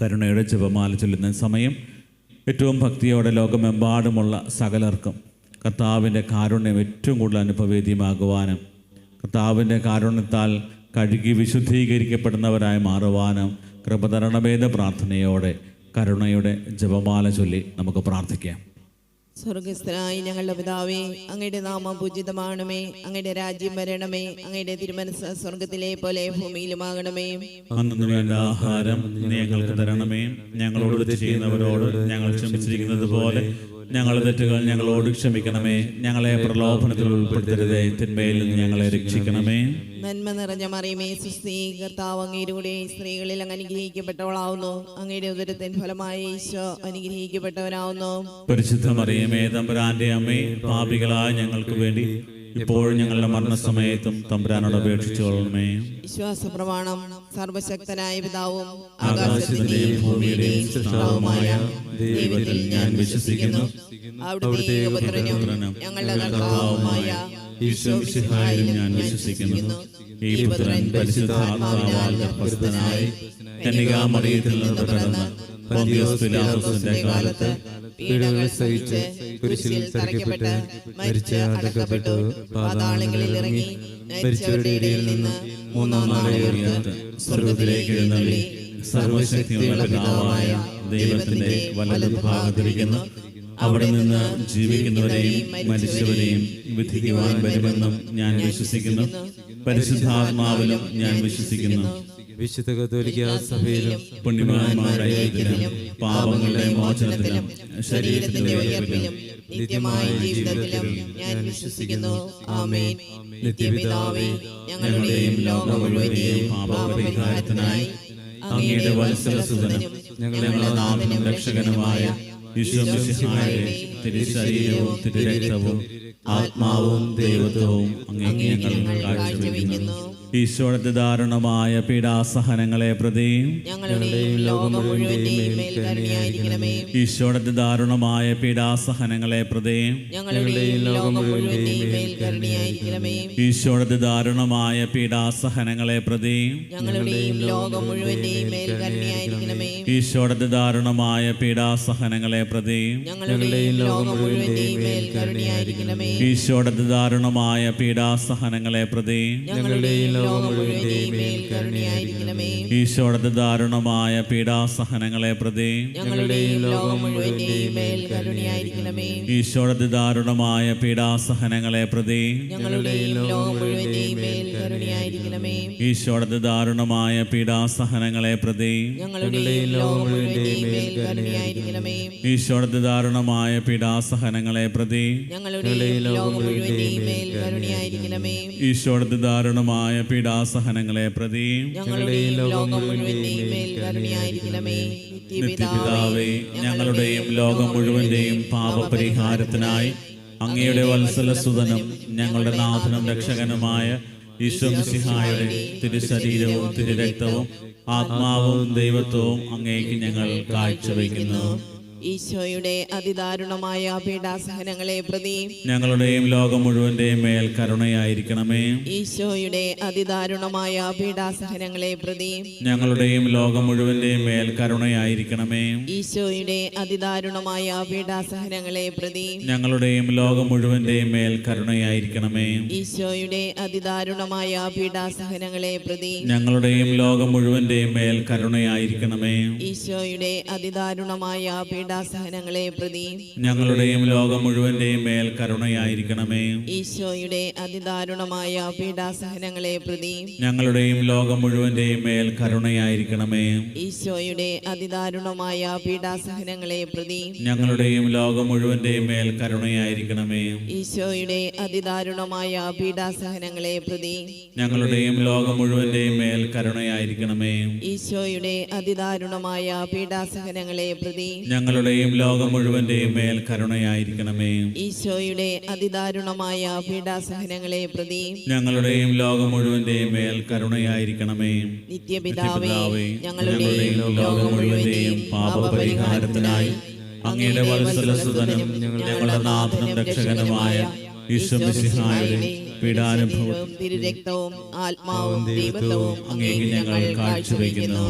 കരുണയുടെ ജപമാല ചൊല്ലുന്ന സമയം ഏറ്റവും ഭക്തിയോടെ ലോകമെമ്പാടുമുള്ള സകലർക്കും കർത്താവിൻ്റെ കാരുണ്യം ഏറ്റവും കൂടുതൽ അനുഭവവേദ്യമാകുവാനും കർത്താവിൻ്റെ കാരുണ്യത്താൽ കഴുകി വിശുദ്ധീകരിക്കപ്പെടുന്നവരായി മാറുവാനും കൃപ തരണമേന്ന പ്രാർത്ഥനയോടെ കരുണയുടെ ജപമാല ചൊല്ലി നമുക്ക് പ്രാർത്ഥിക്കാം. സ്വർഗസ്ഥനായ ഞങ്ങളുടെ പിതാവേ, അങ്ങയുടെ നാമം പൂജിതമാകണമേ. അങ്ങയുടെ രാജ്യം വരണമേ. അങ്ങയുടെ തിരുമനസ്സ് സ്വർഗത്തിലെ പോലെ ഭൂമിയിലുമാകണമേ. അന്നു വേണ്ട ആഹാരം ഞങ്ങൾക്ക് തരണമേ. ഞങ്ങളോട് തെറ്റ് ചെയ്യുന്നവരോട് ഞങ്ങൾ ക്ഷമിച്ചിരിക്കുന്നത് പോലെ ഞങ്ങളുടെ തെറ്റുകൾ ഞങ്ങളോട് ക്ഷമിക്കണമേ. ഞങ്ങളെ പ്രലോഭനത്തിൽ ഉൾപ്പെടുത്തരുതേ, തിന്മയിൽ നിന്ന് ഞങ്ങളെ രക്ഷിക്കണമേ. നന്മ നിറഞ്ഞ മറിയമേ, സുസ്തി, കർത്താവ് അങ്ങയുടെ കൂടെ സ്ത്രീകളിൽ അങ്ങ് അനുഗ്രഹിക്കപ്പെട്ടവളാവുന്നു. അങ്ങയുടെ ഉദരത്തിൻ ഫലമായി ഈശോ അനുഗ്രഹിക്കപ്പെട്ടവനാവുന്നു. പരിശുദ്ധ മറിയമേ, തമ്പുരാന്റെ അമ്മേ, പാപികളായ ഞങ്ങൾക്ക് വേണ്ടി ഇപ്പോഴും ഞങ്ങളുടെ മരണസമയത്തും തമ്പുരാനോട് അപേക്ഷിച്ചു കൊള്ളണമേ. വിശ്വാസ പ്രമാണം. സർവശക്തനായ പിതാവും ആകാശത്തിന്റെയും ഭൂമിയുടെയും സൃഷ്ടാവുമായ ദൈവത്തിൽ ഞാൻ വിശ്വസിക്കുന്നു. അവിടുത്തെ പുത്രനും ഞങ്ങളുടെ കർത്താവുമായ ഈശോ മിശിഹായിൽ ഞാൻ വിശ്വസിക്കുന്നു. ഈ പുത്രൻ പരിശുദ്ധാത്മാവാൽ ഗർഭസ്ഥനായി കന്യകാമറിയത്തിൽ നിന്ന് പിറന്ന് പൊന്തിയോസ് പിലാത്തോസിന്റെ കാലത്ത് പീഡകൾ സഹിച്ച് കുരിശിൽ തറയ്ക്കപ്പെട്ട് മരിച്ച് അടക്കപ്പെട്ടു, പാതാളങ്ങളിൽ ഇറങ്ങി മരിച്ചവരുടെ ഇടയിൽ നിന്ന് മൂന്നാം നാൾ ഉയർത്ത് സ്വർഗ്ഗത്തിലേക്ക് എഴുന്നള്ളി സർവശക്തിയുള്ള പിതാവായ ദൈവത്തിന്റെ വലതുഭാഗത്തിരിക്കുന്നു. അവിടെ നിന്ന് ജീവിക്കുന്നവരെയും മരിച്ചവരെയും വിധിക്കുവാൻ വരുമെന്നും ഞാൻ വിശ്വസിക്കുന്നു. പരിശുദ്ധാത്മാവിലും ഞാൻ വിശ്വസിക്കുന്നു. വിശുദ്ധ കത്തോലിക്ക സഭയിലും പുണ്യവാന്മാരുടെ ഐക്യത്തിലും പാപങ്ങളുടെ മോചനത്തിലും ശരീരത്തിന്റെ ഉയർപ്പിലും നിത്യമായ ജീവിതത്തിലും ഞാൻ വിശ്വസിക്കുന്നു. ആമേൻ. നിത്യപിതാവേ, ഞങ്ങളുടെയും ലോകം മുഴുവന്റെയും പാപപരിഹാരത്തിനായി അങ്ങയുടെ വത്സലസുതനും ഞങ്ങളുടെ നാഥനും രക്ഷകനുമായ ഈശോ മിശിഹായുടെ തിരുശരീരവും തിരുരക്തവും ആത്മാവും ദൈവത്വവും അങ്ങേക്ക് ഞങ്ങൾ കാഴ്ചവെക്കുന്നു. ഈശോയുടെ ദാരുണമായ പീഡാസഹനങ്ങളെ പ്രതിയും ഞങ്ങളുടെയും ലോകം മുഴുവന്റെയും മേൽ കരുണയായിരിക്കണമേ. ഈശോയുടെ ദാരുണമായ പീഡാസഹനങ്ങളെ പ്രതിയും ഞങ്ങളുടെയും ലോകം മുഴുവന്റെയും മേൽ കരുണയായിരിക്കണമേ. ഈശോയുടെ ദാരുണമായ പീഡാസഹനങ്ങളെ പ്രതിയും ഞങ്ങളുടെയും ലോകം മുഴുവന്റെയും മേൽ കരുണയായിരിക്കണമേ. ഈശോയുടെ ദാരുണമായ പീഡാസഹനങ്ങളെ പ്രതിയും ഞങ്ങളുടെയും ലോകം മുഴുവന്റെയും മേൽ കരുണയായിരിക്കണമേ. ഈശോയുടെ ദാരുണമായ പീഡാസഹനങ്ങളെ പ്രതിയും ഞങ്ങളുടെയും ലോകം മുഴുവന്റെയും മേൽ കരുണയായിരിക്കണമേ. ഈശോയുടെ ദാരുണമായ പീഡാസഹനങ്ങളെ പ്രതിയും ഞങ്ങളുടെയും ലോകം മുഴുവന്റെയും മേൽ കരുണയായിരിക്കണമേ. ഈശോയുടെ ദാരുണമായ പീഡാസഹനങ്ങളെ പ്രതിയും ഞങ്ങളുടെയും ലോകം മുഴുവന്റെയും മേൽ കരുണയായിരിക്കണമേ. ഈശോയുടെ ദാരുണമായ പീഡാസഹനങ്ങളെ പ്രതിയും ഞങ്ങളുടെയും ലോകം മുഴുവന്റെയും മേൽ കരുണയായിരിക്കണമേ. ഈശോയുടെ ദാരുണമായ പീഡാസഹനങ്ങളെ പ്രതിയും ഞങ്ങളുടെയും ലോകം മുഴുവന്റെയും മേൽ കരുണയായിരിക്കണമേ. ഈശോയുടെ ദാരുണമായ പീഡാസഹനങ്ങളെ പ്രതിയും ഞങ്ങളുടെയും ലോകം മുഴുവന്റെയും മേൽ കരുണയായിരിക്കണമേ. നിത്യപിതാവേ, ഞങ്ങളുടെയും ലോകം മുഴുവന്റെയും പാപപരിഹാരത്തിനായി അങ്ങയുടെ വത്സലസുതനും ഞങ്ങളുടെ നാഥനും രക്ഷകനുമായ ഈശോ മിശിഹായുടെ തിരുശരീരവും തിരുരക്തവും ആത്മാവും ദൈവത്വവും അങ്ങേക്ക് ഞങ്ങൾ കാഴ്ചവെക്കുന്നു. ഈശോയുടെ അതിദാരുണമായ പീഡാസഹനങ്ങളെ പ്രതി ഞങ്ങളുടെയും ലോകം മുഴുവന്റെയും മേൽ കരുണയായിരിക്കണമേ. ഈശോയുടെ അതിദാരുണമായ പീഡാസഹനങ്ങളെ പ്രതി ഞങ്ങളുടെയും ലോകം മുഴുവന്റെയും മേൽ കരുണയായിരിക്കണമേ. ഈശോയുടെ അതിദാരുണമായ പീഡാസഹനങ്ങളെ പ്രതി ഞങ്ങളുടെയും ലോകം മുഴുവന്റെയും മേൽ കരുണയായിരിക്കണമേ. ഈശോയുടെ അതിദാരുണമായ പീഡാസഹനങ്ങളെ പ്രതി ഞങ്ങളുടെയും ലോകം മുഴുവന്റെയും മേൽ കരുണയായിരിക്കണമേ. ഈശോയുടെ അതിദാരുണമായ പീഡാസഹനങ്ങളെ പ്രതി ഞങ്ങളുടെയും ലോകം മുഴുവന്റെയും മേൽ കരുണയായിരിക്കണമേ. ഈശോയുടെ അതിദാരുണമായ പീഡാസഹനങ്ങളെ പ്രതി ഞങ്ങളുടെയും ലോകം മുഴുവന്റെയും മേൽ കരുണയായിരിക്കണമേ. ഈശോയുടെ അതിദാരുണമായ പീഡാസഹനങ്ങളെ പ്രതി ഞങ്ങളുടെയും ലോകം മുഴുവന്റെയും മേൽ കരുണയായിരിക്കണമേ. ഈശോയുടെ അതിദാരുണമായ പീഡാസഹനങ്ങളെ പ്രതി ഞങ്ങളുടെയും ലോകം മുഴുവന്റെയും മേൽ കരുണയായിരിക്കണമേ. ഈശോയുടെ അതിദാരുണമായ പീഡാസഹനങ്ങളെ പ്രതി ഞങ്ങളുടെയും ലോകം മുഴുവന്റെയും മേൽ കരുണയായിരിക്കണമേ. ഈശോയുടെ അതിദാരുണമായ പീഡാസഹനങ്ങളെ പ്രതി ഞങ്ങളുടെയും ലോകം മുഴുവന്റെയും മേൽ കരുണയായിരിക്കണമേ. നിത്യപിതാവേ, ഞങ്ങളുടെയും ലോകം മുഴുവന്റെയും പാപപരിഹാരത്തിനായി അങ്ങയുടെ വത്സലസുതനും ഞങ്ങളുടെ നാഥനും രക്ഷകനുമായ ഈശോ മിശിഹായുടെ പീഡാനുഭവവും തിരുരക്തവും ആത്മാവും ദൈവത്വവും അങ്ങേക്ക് ഞങ്ങൾ കാഴ്ചവെക്കുന്നു.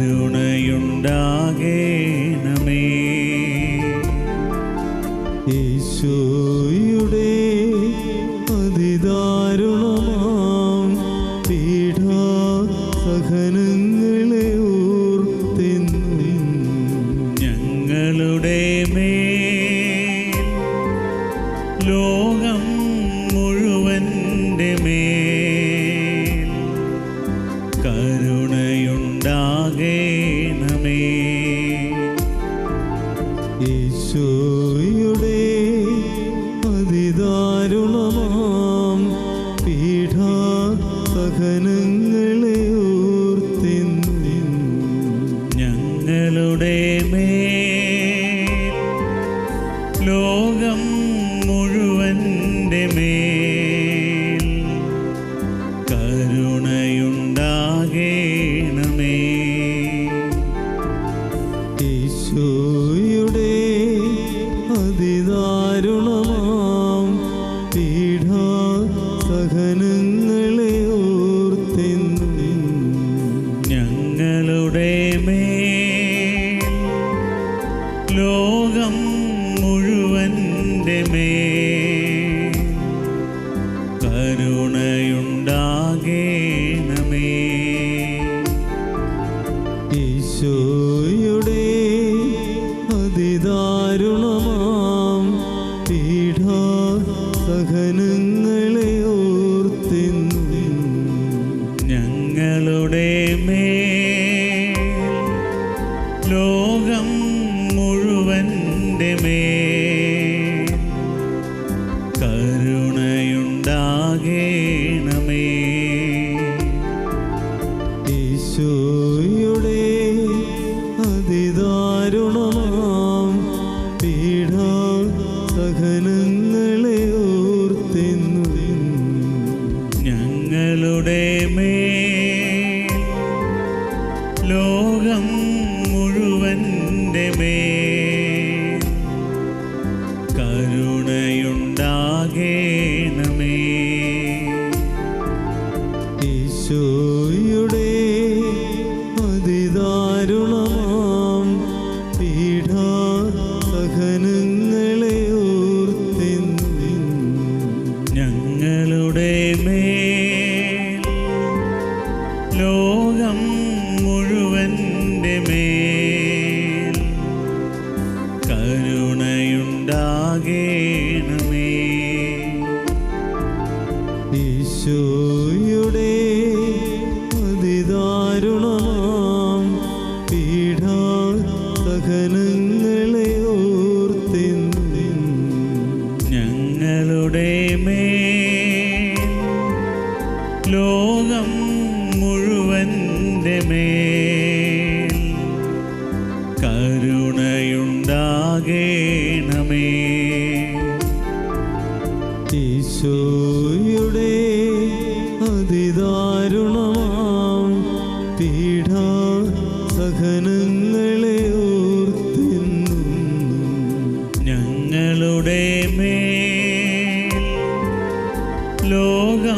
കരുണയുണ്ടാകേണമേ. ഈശോയുടെ അതിദാരുണമാം പീഡാസഹനങ്ങളെ ഓർത്തെന്നും ഞങ്ങളുടെ മേൽ ലോകം മുഴുവൻ്റെ മേൽ കരുണയുണ്ടാകേണമേ. ഈശോയുടെ അതിദാരുണമാം പീഡാസഹനങ്ങളെ ഓർത്തെന്നും ഞങ്ങളുടെ മേൽ ലോകം മുഴുവൻ്റെ മേൽ കരുണയുണ്ടാകേണമേ. ഈശോയുടെ അതിദാരുണമാം പീഡാസഹനങ്ങളെ ഓർത്തെന്നും ഞങ്ങളുടെ മേൽ ലോകം മുഴുവൻ്റെ മേൽ കരുണയുണ്ടാകേണമേ. ഈശോയുടെ അതിദാരുണമാം പീഡാസഹനങ്ങളെ ഓർത്തെന്നും ഞങ്ങളുടെ മേൽ ലോകം മുഴുവൻ്റെ മേൽ കരുണയുണ്ടാകേണമേ. ഈശോയുടെ അതിദാരുണമാം പീഡാസഹനങ്ങളെ ഓർത്തെന്നും ഞങ്ങളുടെ മേൽ ലോകം മുഴുവൻ്റെ മേൽ കരുണയുണ്ടാകേണമേ. ഈശോയുടെ അതിദാരുണമാം പീഡാസഹനങ്ങളെ ഓർത്തെന്നും ഞങ്ങളുടെ മേൽ ലോകം മുഴുവൻ്റെ മേൽ കരുണയുണ്ടാകേണമേ. ഈശോയുടെ അതിദാരുണമാം പീഡാസഹനങ്ങളെ ഓർത്തെന്നും ഞങ്ങളുടെ മേൽ ലോകം മുഴുവൻ്റെ മേൽ കരുണയുണ്ടാകേണമേ. ഈശോയുടെ അതിദാരുണമാം പീഡാസഹനങ്ങളെ ഓർത്തെന്നും ഞങ്ങളുടെ മേൽ ലോകം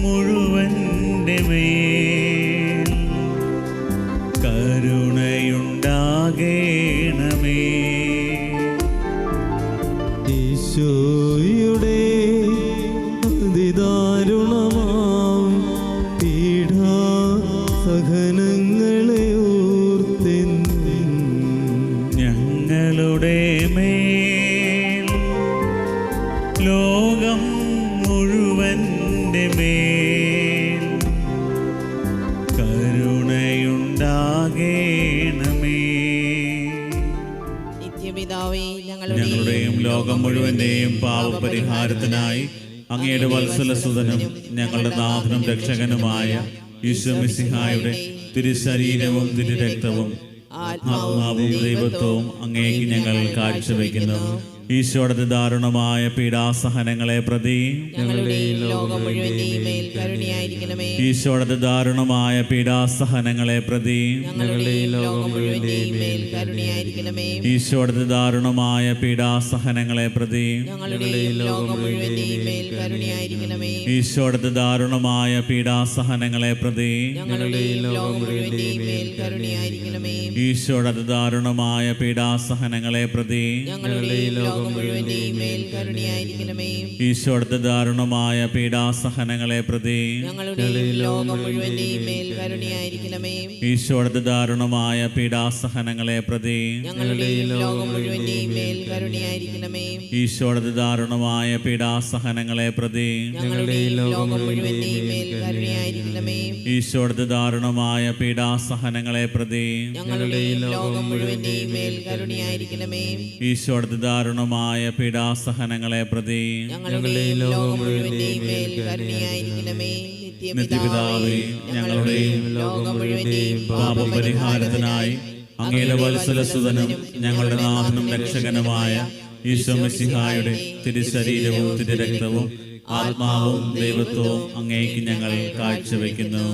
മുഴുവൻ്റെ മേൽ കരുണയുണ്ടാകേണമേ. ഈശോയുടെ അതിദാരുണമാം പീഡാസഹനങ്ങളെ ഓർത്തെന്നും ഞങ്ങളുടെ മേൽ ലോകം മുഴുവൻ്റെ മേൽ കരുണയുണ്ടാകേണമേ. നിത്യപിതാവേ, ഞങ്ങളുടെയും ലോകം മുഴുവന്റെയും പാപപരിഹാരത്തിനായി അങ്ങയുടെ വത്സലസുതനും ഞങ്ങളുടെ നാഥനും രക്ഷകനുമായ ഈശോ മിശിഹായുടെ തിരുശരീരവും തിരുരക്തവും ആത്മാവും ദൈവത്വവും അങ്ങേക്ക് ഞങ്ങൾ കാഴ്ചവെക്കുന്നു. ഈശോയുടെ ദാരുണമായ പീഡാസഹനങ്ങളെ പ്രതി ഞങ്ങളുടെയും ലോകം മുഴുവന്റെയും മേൽ കരുണയായിരിക്കണമേ. ഈശോയുടെ ദാരുണമായ പീഡാസഹനങ്ങളെ പ്രതി ഞങ്ങളുടെയും ലോകം മുഴുവന്റെയും മേൽ കരുണയായിരിക്കണമേ. ഈശോയുടെ ദാരുണമായ പീഡാസഹനങ്ങളെ പ്രതി ഞങ്ങളുടെയും ലോകം മുഴുവന്റെയും മേൽ കരുണയായിരിക്കണമേ. ഈശോയുടെ ദാരുണമായ പീഡാസഹനങ്ങളെ പ്രതി ഞങ്ങളുടെയും ലോകം മുഴുവന്റെയും മേൽ കരുണയായിരിക്കണമേ. ഈശോയുടെ ദാരുണമായ പീഡാസഹനങ്ങളെ പ്രതി ഞങ്ങളുടെയും ലോകം മുഴുവന്റെയും മേൽ കരുണയായിരിക്കണമേ. ഈശോയുടെ ദാരുണമായ പീഡാസഹനങ്ങളെ പ്രതി ഞങ്ങളുടെയും ലോകം മുഴുവന്റെയും മേൽ കരുണയായിരിക്കണമേ. ഈശോയുടെ ദാരുണമായ പീഡാസഹനങ്ങളെ പ്രതി ഞങ്ങളുടെയും ലോകം മുഴുവന്റെയും മേൽ കരുണയായിരിക്കണമേ. ഈശോയുടെ ദാരുണമായ പീഡാസഹനങ്ങളെ പ്രതി ഞങ്ങളുടെയും ലോകം മുഴുവന്റെയും മേൽ കരുണയായിരിക്കണമേ. ഈശോയുടെ ദാരുണമായ പീഡാസഹനങ്ങളെ പ്രതി ഞങ്ങളുടെയും ലോകം മുഴുവന്റെയും മേൽ കരുണയായിരിക്കണമേ. ഈശോയുടെ ദാരുണമായ പീഡാസഹനങ്ങളെ പ്രതി ഞങ്ങളുടെയും ലോകം മുഴുവന്റെയും മേൽ കരുണയായിരിക്കണമേ. നിത്യപിതാവേ, ഞങ്ങളുടെയും ലോകം മുഴുവന്റെയും പാപപരിഹാരത്തിനായി അങ്ങയുടെ വത്സലസുതനും ഞങ്ങളുടെ നാഥനും രക്ഷകനുമായ ഈശോ മിശിഹായുടെ തിരുശരീരവും തിരുരക്തവും ആത്മാവും ദൈവത്വവും അങ്ങേക്ക് ഞങ്ങൾ കാഴ്ചവെക്കുന്നു.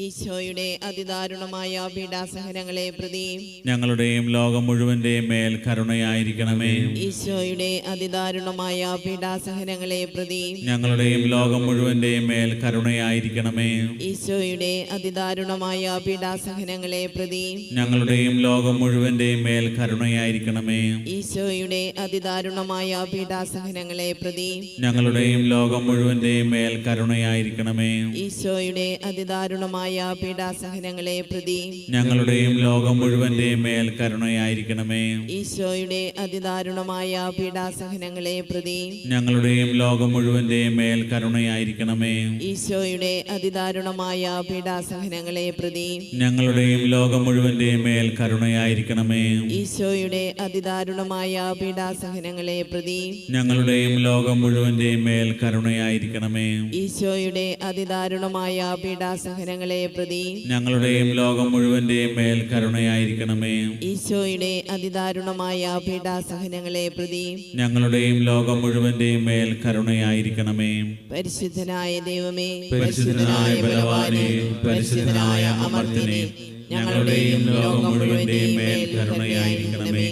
ഈശോയുടെ അതിദാരുണമായ പീഡാസഹനങ്ങളെ പ്രതി ഞങ്ങളുടെയും ലോകം മുഴുവന്റെയും മേൽ കരുണയായിരിക്കണമേ. ഈശോയുടെ അതിദാരുണമായ പീഡാസഹനങ്ങളെ പ്രതി ഞങ്ങളുടെയും ലോകം മുഴുവന്റെയും മേൽ കരുണയായിരിക്കണമേ. ഈശോയുടെ അതിദാരുണമായ പീഡാസഹനങ്ങളെ പ്രതി ഞങ്ങളുടെയും ലോകം മുഴുവന്റെയും മേൽ കരുണയായിരിക്കണമേ. ഈശോയുടെ അതിദാരുണമായ പീഡാസഹനങ്ങളെ പ്രതി ഞങ്ങളുടെയും ലോകം മുഴുവന്റെയും മേൽ കരുണയായിരിക്കണമേ. ഈശോയുടെ അതിദാരുണമായ പീഡാസഹനങ്ങളെ പ്രതി ഞങ്ങളുടെയും ലോകം മുഴുവന്റെയും മേൽ കരുണയായിരിക്കണമേ. ഈശോയുടെ അതിദാരുണമായ പീഡാസഹനങ്ങളെ പ്രതി ഞങ്ങളുടെയും ലോകം മുഴുവന്റെയും മേൽ കരുണയായിരിക്കണമേ. ഈശോയുടെ അതിദാരുണമായ പീഡാസഹനങ്ങളെ പ്രതി ഞങ്ങളുടെയും ലോകം മുഴുവന്റെയും മേൽ കരുണയായിരിക്കണമേ. ഈശോയുടെ അതിദാരുണമായ പീഡാസഹനങ്ങളെ പ്രതി ഞങ്ങളുടെയും ലോകം മുഴുവന്റെയും മേൽ കരുണയായിരിക്കണമേ. ഈശോയുടെ അതിദാരുണമായ പീഡാസഹനങ്ങളെ പ്രതി ഞങ്ങളുടെയും ലോകം മുഴുവന്റെയും മേൽ കരുണയായിരിക്കണമേ. ഈശോയുടെ അതിദാരുണമായ പീഡാസഹനങ്ങളെ പ്രതി ഞങ്ങളുടെയും ലോകം മുഴുവന്റെയും മേൽ കരുണയായിരിക്കണമേ. പരിശുദ്ധനായ ദൈവമേ, പരിശുദ്ധനായ ബലവാനേ, പരിശുദ്ധനായ അമർത്യനേ, ഞങ്ങളുടെയും ലോകം മുഴുവന്റെയും മേൽ കരുണയായിരിക്കണമേ.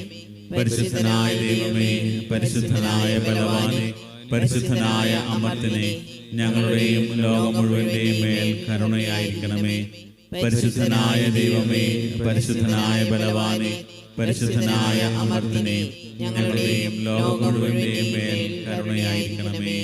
പരിശുദ്ധനായ ദൈവമേ, പരിശുദ്ധനായ ബലവാനേ, പരിശുദ്ധനായ അമർത്യനേ, ഞങ്ങളുടെയും ലോകം മുഴുവന്റെയും മേൽ കരുണയായിരിക്കണമേ. പരിശുദ്ധനായ ദൈവമേ, പരിശുദ്ധനായ ബലവാനേ, പരിശുദ്ധനായ അമർത്യനേ, ഞങ്ങളുടെയും ലോകം മുഴുവന്റെയും മേൽ കരുണയായിരിക്കണമേ.